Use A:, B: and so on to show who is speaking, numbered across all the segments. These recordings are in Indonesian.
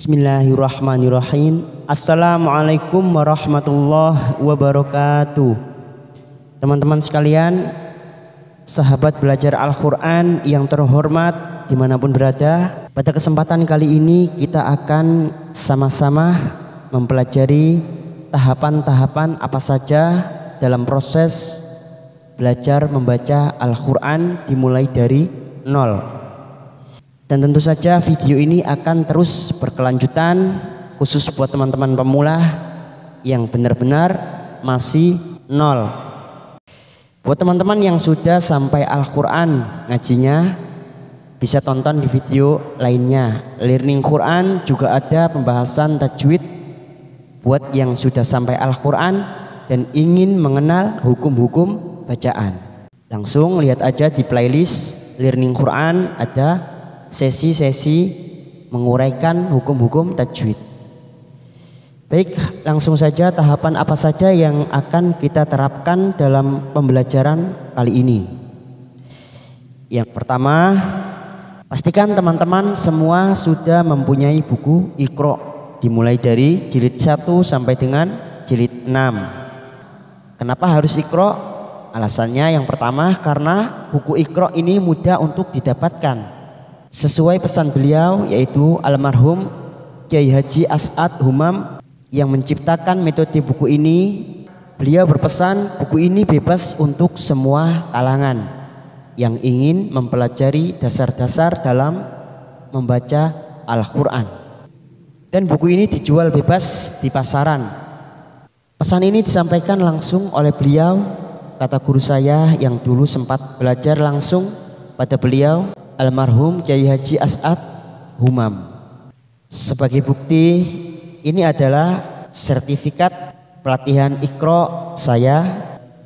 A: Bismillahirrahmanirrahim. Assalamualaikum warahmatullahi wabarakatuh. Teman-teman sekalian, sahabat belajar Al-Quran yang terhormat dimanapun berada, pada kesempatan kali ini kita akan sama-sama mempelajari tahapan-tahapan apa saja dalam proses belajar membaca Al-Quran dimulai dari nol. Dan tentu saja video ini akan terus berkelanjutan, khusus buat teman-teman pemula yang benar-benar masih nol. Buat teman-teman yang sudah sampai Al-Quran ngajinya, bisa tonton di video lainnya. Learning Quran juga ada pembahasan tajwid buat yang sudah sampai Al-Quran dan ingin mengenal hukum-hukum bacaan. Langsung lihat aja di playlist Learning Quran, ada sesi-sesi menguraikan hukum-hukum tajwid. Baik, langsung saja tahapan apa saja yang akan kita terapkan dalam pembelajaran kali ini. Yang pertama, pastikan teman-teman semua sudah mempunyai buku Iqra, dimulai dari jilid 1 sampai dengan jilid 6. Kenapa harus Iqra? Alasannya yang pertama karena buku Iqra ini mudah untuk didapatkan. Sesuai pesan beliau, yaitu almarhum Kiai Haji As'ad Humam yang menciptakan metode buku ini. Beliau berpesan buku ini bebas untuk semua kalangan yang ingin mempelajari dasar-dasar dalam membaca Al-Quran. Dan buku ini dijual bebas di pasaran. Pesan ini disampaikan langsung oleh beliau, kata guru saya yang dulu sempat belajar langsung pada beliau, almarhum Kiai Haji As'ad Humam. Sebagai bukti, ini adalah sertifikat pelatihan Iqra saya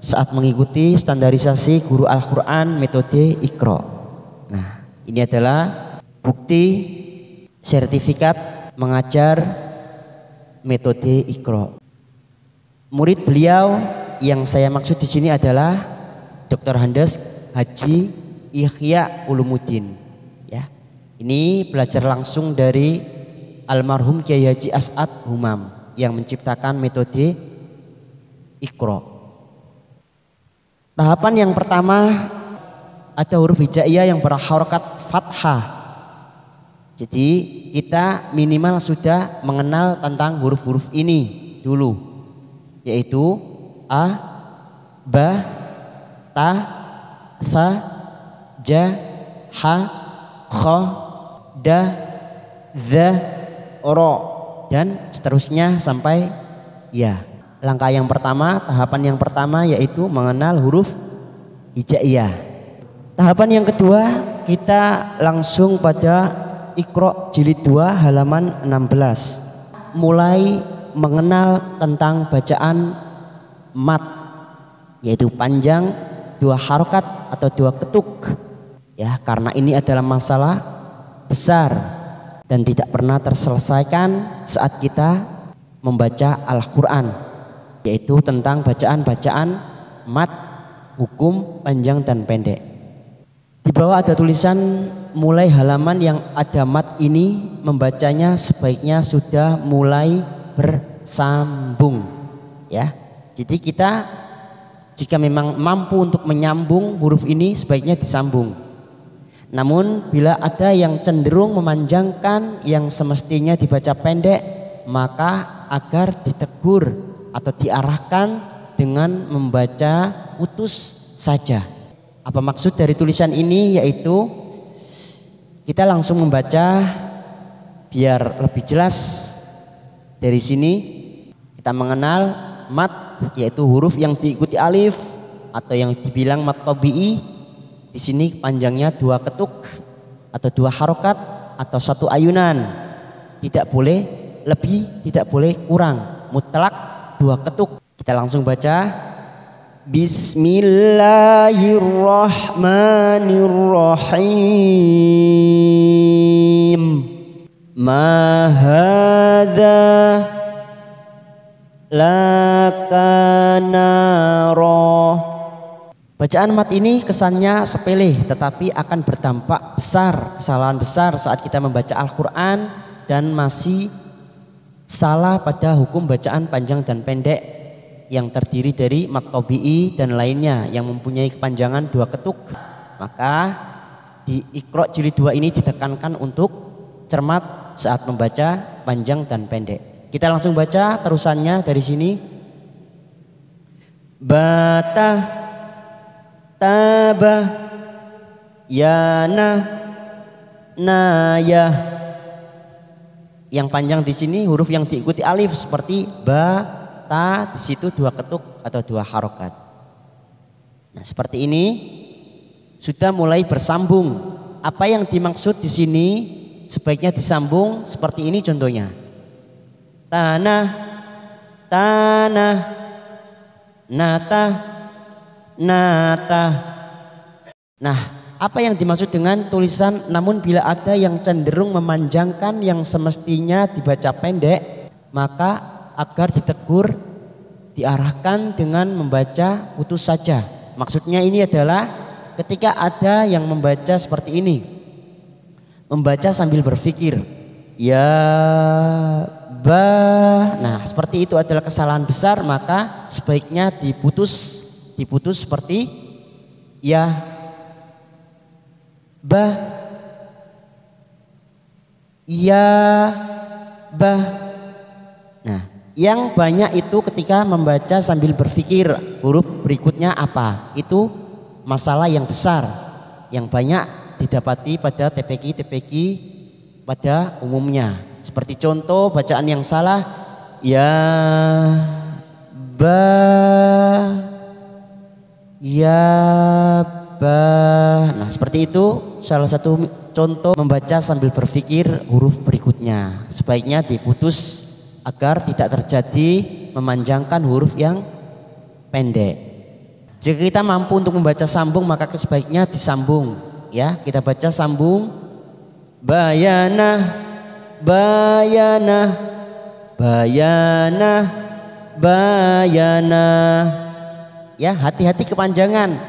A: saat mengikuti standarisasi guru Al-Quran metode Iqra. Nah, ini adalah bukti sertifikat mengajar metode Iqra. Murid beliau yang saya maksud di sini adalah Dr. Handes Haji Ihya Ulumuddin. Ya, ini belajar langsung dari almarhum Kiai Haji As'ad Humam yang menciptakan metode Iqra. Tahapan yang pertama, ada huruf hijaiyah yang berharokat fathah. Jadi kita minimal sudah mengenal tentang huruf-huruf ini dulu, yaitu a, ba, ta, sa, ja, ha, kha, da, za, ro, dan seterusnya sampai ya. Langkah yang pertama, tahapan yang pertama yaitu mengenal huruf hijaiyah. Tahapan yang kedua, kita langsung pada Iqra jilid 2 halaman 16. Mulai mengenal tentang bacaan mat, yaitu panjang, 2 harokat atau 2 ketuk. Ya, karena ini adalah masalah besar dan tidak pernah terselesaikan saat kita membaca Al-Quran, yaitu tentang bacaan-bacaan mat, hukum panjang dan pendek. Di bawah ada tulisan mulai halaman yang ada mat ini membacanya sebaiknya sudah mulai bersambung. Ya, jadi kita jika memang mampu untuk menyambung huruf ini sebaiknya disambung. Namun bila ada yang cenderung memanjangkan yang semestinya dibaca pendek, maka agar ditegur atau diarahkan dengan membaca putus saja. Apa maksud dari tulisan ini? Yaitu kita langsung membaca biar lebih jelas. Dari sini kita mengenal mat, yaitu huruf yang diikuti alif atau yang dibilang mat tabi'i. Di sini panjangnya 2 ketuk atau 2 harokat atau 1 ayunan. Tidak boleh lebih, tidak boleh kurang. Mutlak 2 ketuk. Kita langsung baca. Bismillahirrahmanirrahim. Ma hadza lakanara. Bacaan mat ini kesannya sepele tetapi akan berdampak besar, kesalahan besar saat kita membaca Al-Quran dan masih salah pada hukum bacaan panjang dan pendek yang terdiri dari mad tabi'i dan lainnya yang mempunyai kepanjangan 2 ketuk, maka di Iqra jilid 2 ini ditekankan untuk cermat saat membaca panjang dan pendek. Kita langsung baca terusannya dari sini. Bata, tabah, yana, naya. Yang panjang di sini huruf yang diikuti alif seperti ba, ta, di situ 2 ketuk atau 2 harokat. Nah, seperti ini sudah mulai bersambung. Apa yang dimaksud di sini sebaiknya disambung seperti ini contohnya. Tanah, tanah, nata, nata. Nah, apa yang dimaksud dengan tulisan namun bila ada yang cenderung memanjangkan yang semestinya dibaca pendek, maka agar ditegur diarahkan dengan membaca putus saja. Maksudnya ini adalah ketika ada yang membaca seperti ini, membaca sambil berpikir ya bah. Nah, seperti itu adalah kesalahan besar, maka sebaiknya diputus seperti ya bah, ya bah. Nah, yang banyak itu ketika membaca sambil berpikir huruf berikutnya apa, itu masalah yang besar yang banyak didapati pada TPQ pada umumnya. Seperti contoh bacaan yang salah ya ba, ya ba. Nah, seperti itu salah satu contoh membaca sambil berpikir huruf berikutnya. Sebaiknya diputus agar tidak terjadi memanjangkan huruf yang pendek. Jika kita mampu untuk membaca sambung, maka sebaiknya disambung. Ya, kita baca sambung. Bayana, bayana, bayana, bayana. Ya, hati-hati kepanjangan.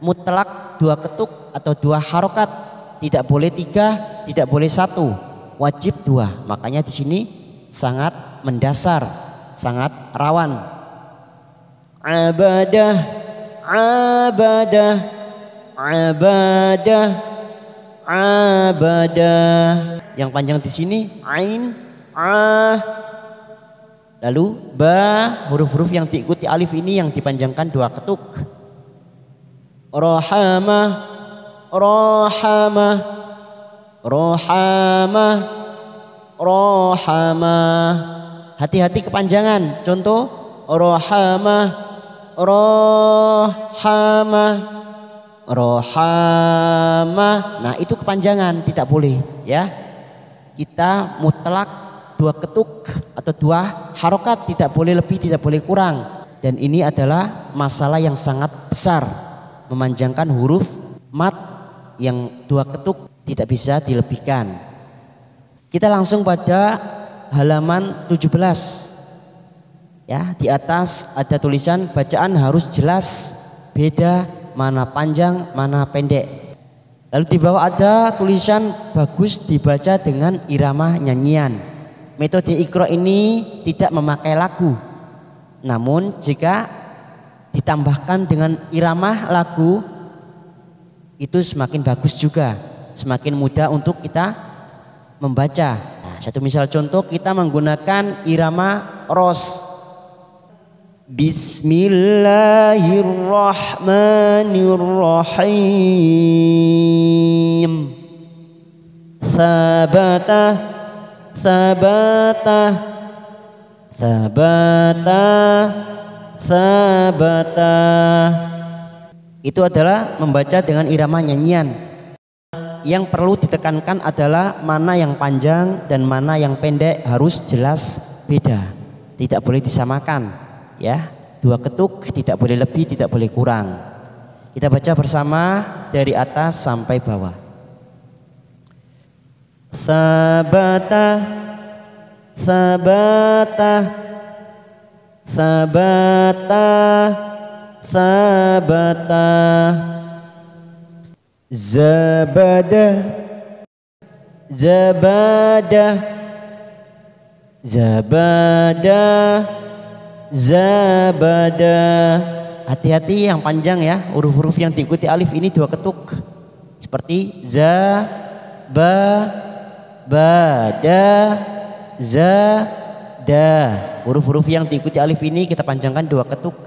A: Mutlak 2 ketuk atau 2 harokat. Tidak boleh 3, tidak boleh 1. Wajib 2. Makanya di sini sangat mendasar, sangat rawan. Abadah, abadah, abadah, abadah. Yang panjang di sini ain, ah. Lalu ba, huruf-huruf yang diikuti alif ini yang dipanjangkan 2 ketuk. Rohamah, rohamah, rohamah, rohamah. Hati-hati kepanjangan. Contoh rohamah, rohamah, rohamah. Nah, itu kepanjangan, tidak boleh ya. Kita mutlak 2 ketuk atau 2 harokat, tidak boleh lebih, tidak boleh kurang. Dan ini adalah masalah yang sangat besar, memanjangkan huruf mat yang 2 ketuk tidak bisa dilebihkan. Kita langsung pada halaman 17. Ya, di atas ada tulisan bacaan harus jelas, beda mana panjang, mana pendek. Lalu di bawah ada tulisan bagus dibaca dengan irama nyanyian. Metode Iqra ini tidak memakai lagu. Namun jika ditambahkan dengan irama lagu itu semakin bagus juga, semakin mudah untuk kita membaca. Nah, satu misal contoh, kita menggunakan irama ros. Bismillahirrahmanirrahim. Sabata, sabata, sabata, sabata. Itu adalah membaca dengan irama nyanyian. Yang perlu ditekankan adalah mana yang panjang dan mana yang pendek harus jelas beda. Tidak boleh disamakan ya. 2 ketuk, tidak boleh lebih, tidak boleh kurang. Kita baca bersama dari atas sampai bawah. Sabata, sabata, sabata, sabata. Zabada, zabada, Zabada, zabada. Hati-hati yang panjang ya, huruf-huruf yang diikuti alif ini dua ketuk. Seperti za, ba, bada, za, da. Huruf-huruf yang diikuti alif ini kita panjangkan dua ketuk.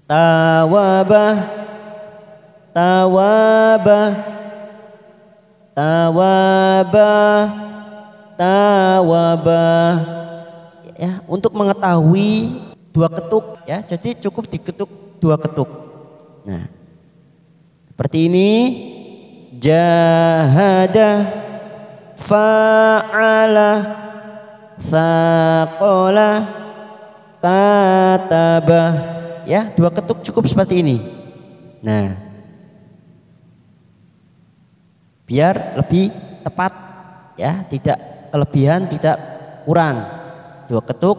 A: Tawaba, tawaba, tawaba, tawaba. Ya, untuk mengetahui dua ketuk ya, jadi cukup diketuk dua ketuk. Nah, seperti ini. Jahada, fa'ala, saqala, kataba. Ya, dua ketuk cukup seperti ini. Nah, biar lebih tepat ya, tidak kelebihan, tidak kurang. Dua ketuk.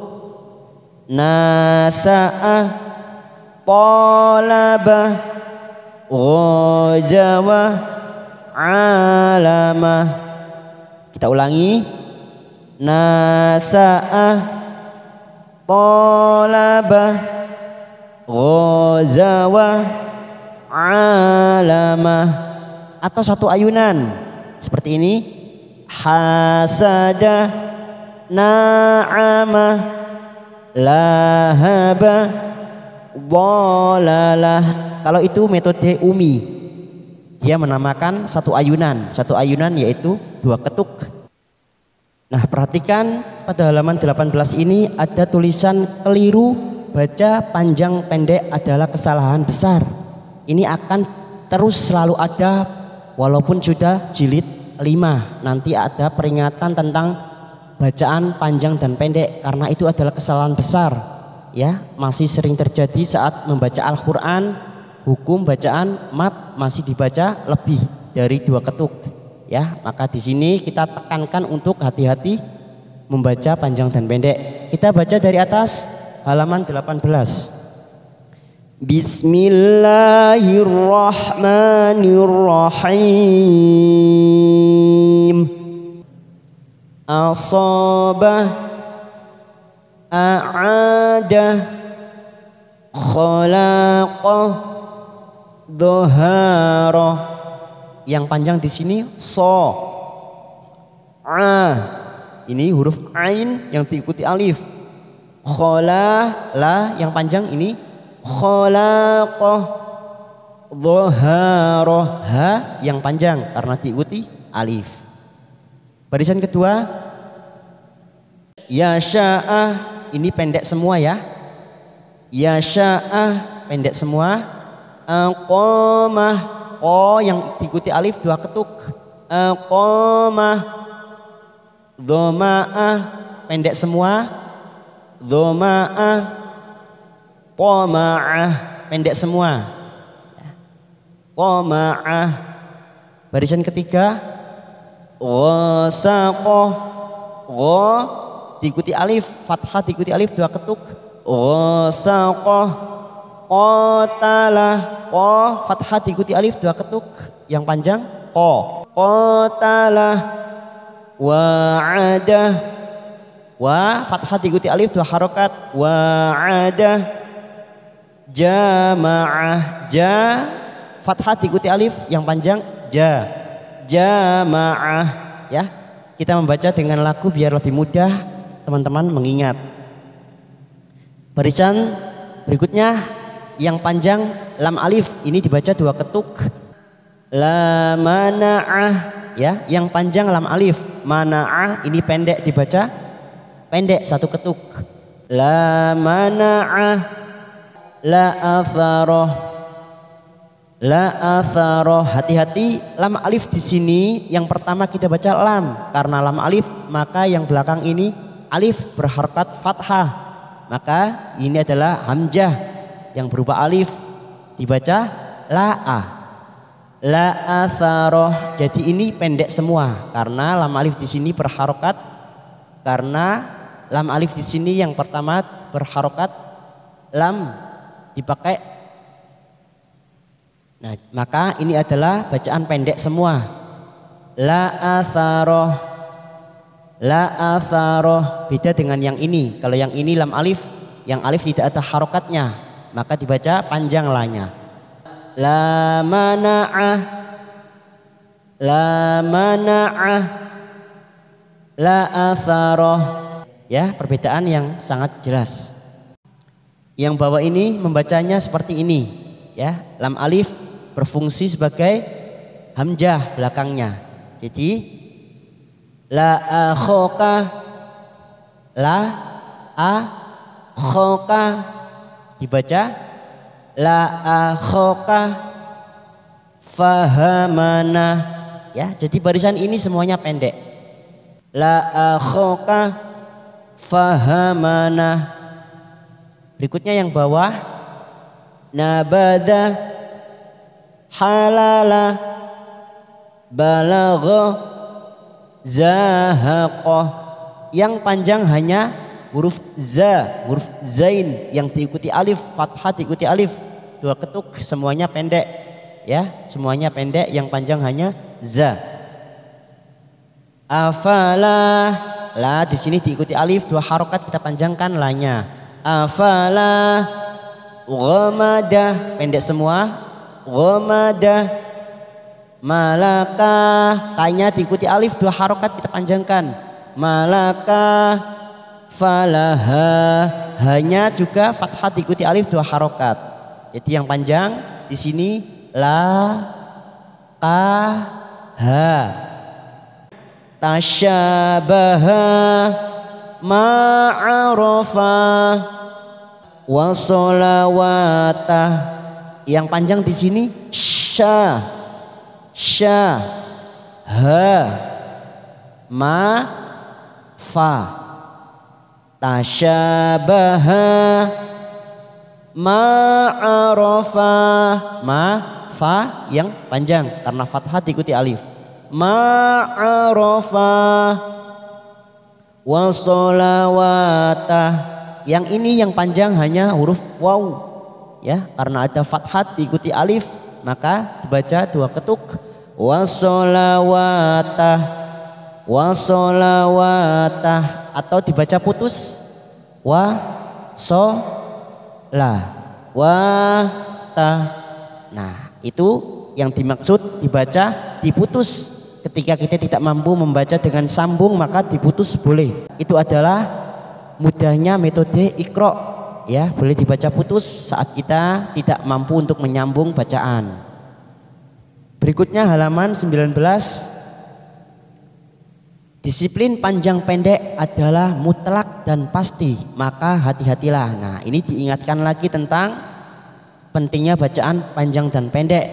A: Nasa'a, talaba, ghajawa, alama. Kita ulangi. Nasa'a, talaba, ghazawa, alama. Atau satu ayunan seperti ini. Hasada, na'ama, lahaba, dhalalah. Kalau itu metode Umi, dia menamakan satu ayunan yaitu dua ketuk. Nah, perhatikan pada halaman 18 ini ada tulisan keliru, baca panjang pendek adalah kesalahan besar. Ini akan terus selalu ada walaupun sudah jilid 5. Nanti ada peringatan tentang bacaan panjang dan pendek karena itu adalah kesalahan besar. Ya, masih sering terjadi saat membaca Al-Qur'an, hukum bacaan mat masih dibaca lebih dari dua ketuk. Ya, maka di sini kita tekankan untuk hati-hati membaca panjang dan pendek. Kita baca dari atas halaman 18. Bismillahirrahmanirrahim. Asabah, a'ada, khalaqah, dhahara. Yang panjang di sini so, a. Ini huruf ain yang diikuti alif. Khala, la yang panjang ini khalaqah, dhahara, ha yang panjang karena diikuti alif. Barisan kedua, yasya'ah, ini pendek semua ya. Yasya'ah pendek semua. Aqamah, oh yang diikuti alif dua ketuk. Aqamah, dhama'ah pendek semua. Dhama'ah, qama'ah pendek semua. Qama'ah. Barisan ketiga, ghasaqah, gha diikuti alif, fathah diikuti alif dua ketuk. Ghasaqah, qatalah, qa fathah diikuti alif dua ketuk. Yang panjang qa. Qatalah, wa'adah, wa fathah diikuti alif dua harokat. Wa'adah, jama'ah, ja fathah diikuti alif yang panjang ja. Jama'ah ya. Kita membaca dengan lagu biar lebih mudah teman-teman mengingat. Barisan berikutnya yang panjang lam alif ini dibaca dua ketuk. La mana'ah ya, yang panjang lam alif. Mana'ah ini pendek dibaca pendek satu ketuk. La mana'ah, la atharoh, la atharoh. Hati-hati lam alif di sini yang pertama kita baca lam karena lam alif, maka yang belakang ini alif berharokat fathah, maka ini adalah hamzah yang berubah alif dibaca la'ah. La atharoh. Jadi ini pendek semua karena lam alif di sini berharokat, karena lam alif di sini yang pertama berharokat, lam dipakai. Nah, maka ini adalah bacaan pendek semua. La atharoh, La atharoh, beda dengan yang ini. Kalau yang ini lam alif, yang alif tidak ada harokatnya, maka dibaca panjang lanya. La mana'ah, la mana'ah, la atharoh. Ya, perbedaan yang sangat jelas. Yang bawah ini membacanya seperti ini, ya. Lam alif berfungsi sebagai hamzah belakangnya. Jadi la akhoka, la akhoka dibaca la akhoka fahamana, ya. Jadi barisan ini semuanya pendek. La akhoka fahamana. Berikutnya yang bawah nabada halala balagha zahaqah. Yang panjang hanya huruf za, huruf zain yang diikuti alif, fathah diikuti alif, dua ketuk, semuanya pendek, ya, semuanya pendek. Yang panjang hanya za. Afala, la di sini diikuti alif, dua harokat kita panjangkan lanya. Afala ghamada, pendek semua, ghamada. Malaka, tanya diikuti alif, dua harokat kita panjangkan. Malaka falaha, hanya juga fathah diikuti alif, dua harokat. Jadi yang panjang di sini la ka ha. Tasyabaha ma'arofa wa sholawata. Yang panjang di sini sya, sya, ha, ma, fa. Tasyabaha ma'arofa, ma, fa yang panjang karena fathah diikuti alif. Ma'arofa wa sholawata. Yang ini yang panjang hanya huruf waw, ya, karena ada fathah diikuti alif, maka dibaca dua ketuk. Washolawata, washolawata, atau dibaca putus wa so la wa ta. Nah, itu yang dimaksud dibaca diputus. Ketika kita tidak mampu membaca dengan sambung, maka diputus boleh. Itu adalah mudahnya metode Iqra, ya, boleh dibaca putus saat kita tidak mampu untuk menyambung bacaan. Berikutnya halaman 19. Disiplin panjang pendek adalah mutlak dan pasti, maka hati-hatilah. Nah, ini diingatkan lagi tentang pentingnya bacaan panjang dan pendek,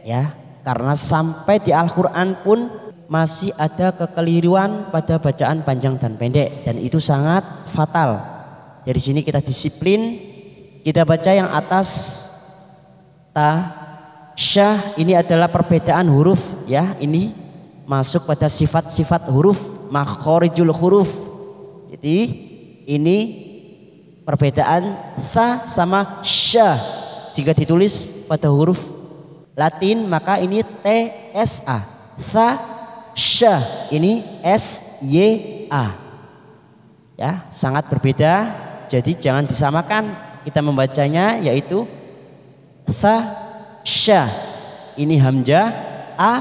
A: ya, karena sampai di Al-Quran pun masih ada kekeliruan pada bacaan panjang dan pendek, dan itu sangat fatal. Dari sini kita disiplin, kita baca yang atas ta, syah, ini adalah perbedaan huruf, ya, ini masuk pada sifat-sifat huruf, makhorijul huruf. Jadi ini perbedaan sa sama syah. Jika ditulis pada huruf Latin maka ini TSA, sa, syah, ini SYA, ya, sangat berbeda. Jadi jangan disamakan, kita membacanya yaitu sa, syah. Ini hamzah a,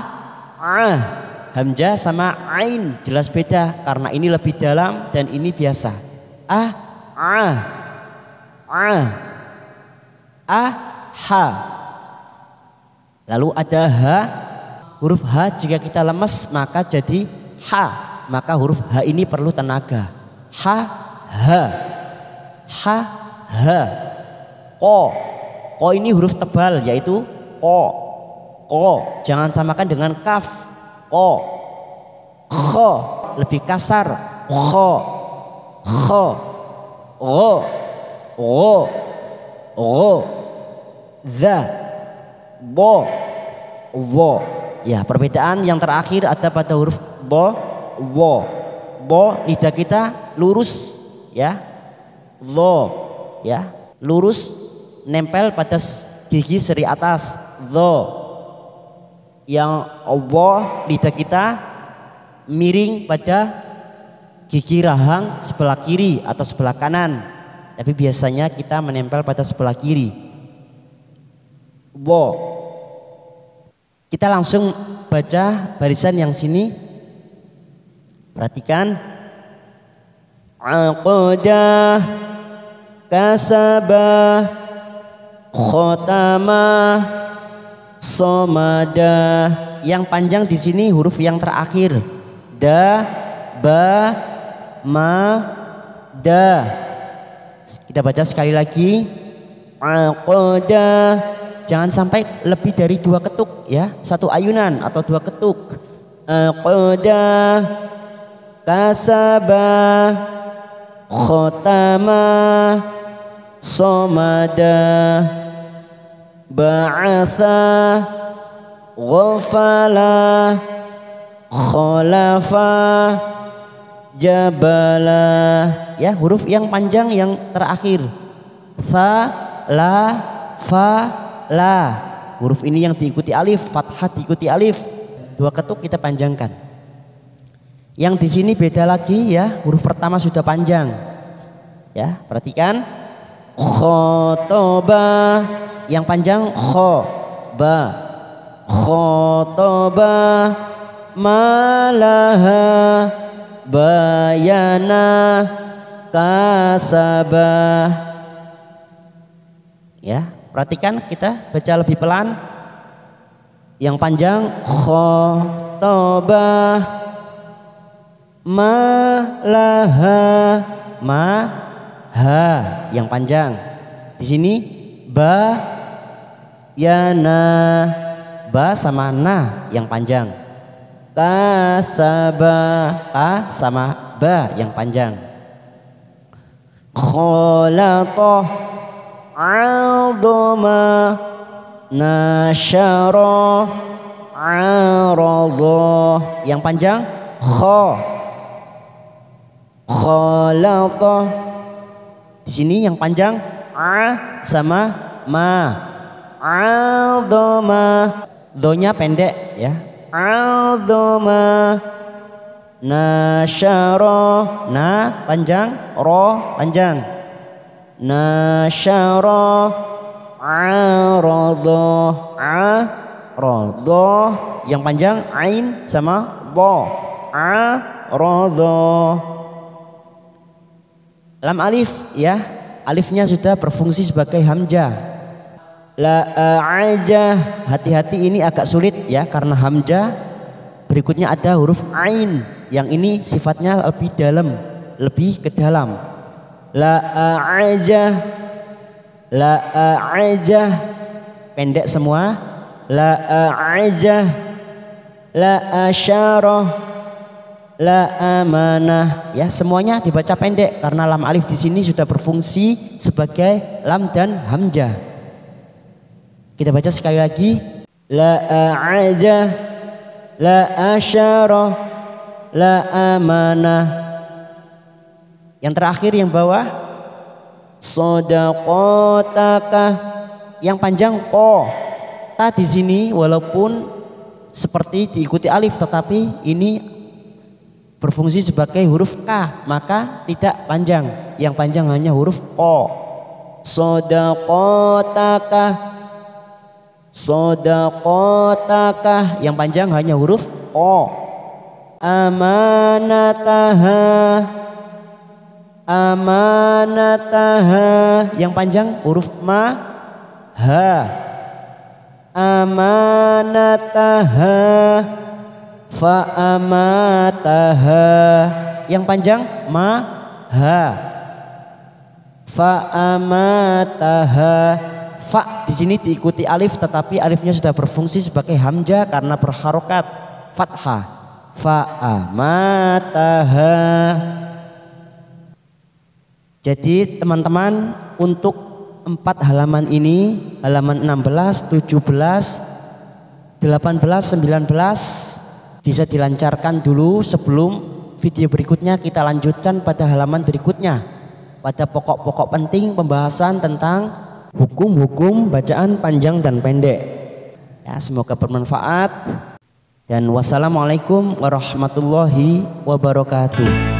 A: hamzah sama ain jelas beda karena ini lebih dalam dan ini biasa. Ha. Lalu ada ha, huruf ha jika kita lemes maka jadi ha, maka huruf ha ini perlu tenaga. Ha, ha, ha, ha. Ko ini huruf tebal yaitu ko. Jangan samakan dengan kaf. Kho lebih kasar. Kho. Za, bo, wo. Ya, perbedaan yang terakhir ada pada huruf bo, wo. Bo, lidah kita lurus, ya. Lo, ya, lurus nempel pada gigi seri atas. Lo. Yang wo, lidah kita miring pada gigi rahang sebelah kiri atau sebelah kanan, tapi biasanya kita menempel pada sebelah kiri. Wo. Kita langsung baca barisan yang sini. Perhatikan. Aqadah, kasabah, khotamah, somadah. Yang panjang di sini huruf yang terakhir. Da, ba, ma, da. Kita baca sekali lagi. Aqadah. Jangan sampai lebih dari 2 ketuk ya. 1 ayunan atau 2 ketuk. Aqadah, kasabah, khotamah, somadah, ba'atha, ghafala, khalafa, jabala. Ya, huruf yang panjang yang terakhir. Tha, la, fa, la. Huruf ini yang diikuti alif, fathah diikuti alif. 2 ketuk kita panjangkan. Yang di sini beda lagi ya, huruf pertama sudah panjang. Ya, perhatikan. Khotoba, yang panjang kho, ba. Khotoba, malaha, bayana, kasabah. Ya, perhatikan kita baca lebih pelan. Yang panjang khotoba, malaha, ma, ha. Yang panjang. Di sini ba, yana, ba sama na yang panjang. Kasabah, ka sama ba yang panjang. Kholatoh, aldoma, nasyara, aradha. Yang panjang kho, kholatoh. Di sini yang panjang a sama ma. Aldoma, donya pendek ya. Aldoma, nasyara, na panjang, ro panjang. Nasyara, aradha, aradha. Yang panjang ain sama dha, aradha. Lam alif ya, alifnya sudah berfungsi sebagai hamzah. La aja, hati-hati ini agak sulit ya karena hamzah. Berikutnya ada huruf ain yang ini sifatnya lebih dalam, lebih ke dalam. La aja, la aja, pendek semua. La aja, la asyarah, la amanah. Ya, semuanya dibaca pendek karena lam alif di sini sudah berfungsi sebagai lam dan hamzah. Kita baca sekali lagi. La aja, la asyarah, la amanah. Yang terakhir yang bawah shadaqataka, yang panjang ko. Ta di sini walaupun seperti diikuti alif tetapi ini berfungsi sebagai huruf K, maka tidak panjang. Yang panjang hanya huruf O. Shadaqataka, shadaqataka. Yang panjang hanya huruf O. Amanataha, amanataha. Yang panjang huruf Ma, ha. Amanataha, fa'amataha. Yang panjang ma, ha. Fa'amataha. Fa di sini diikuti alif tetapi alifnya sudah berfungsi sebagai hamzah karena berharokat fathah. Fa'amataha. Jadi teman-teman, untuk 4 halaman ini, halaman 16, 17, 18, 19 bisa dilancarkan dulu sebelum video berikutnya kita lanjutkan pada halaman berikutnya. Pada pokok-pokok penting pembahasan tentang hukum-hukum bacaan panjang dan pendek. Ya, semoga bermanfaat. Dan wassalamualaikum warahmatullahi wabarakatuh.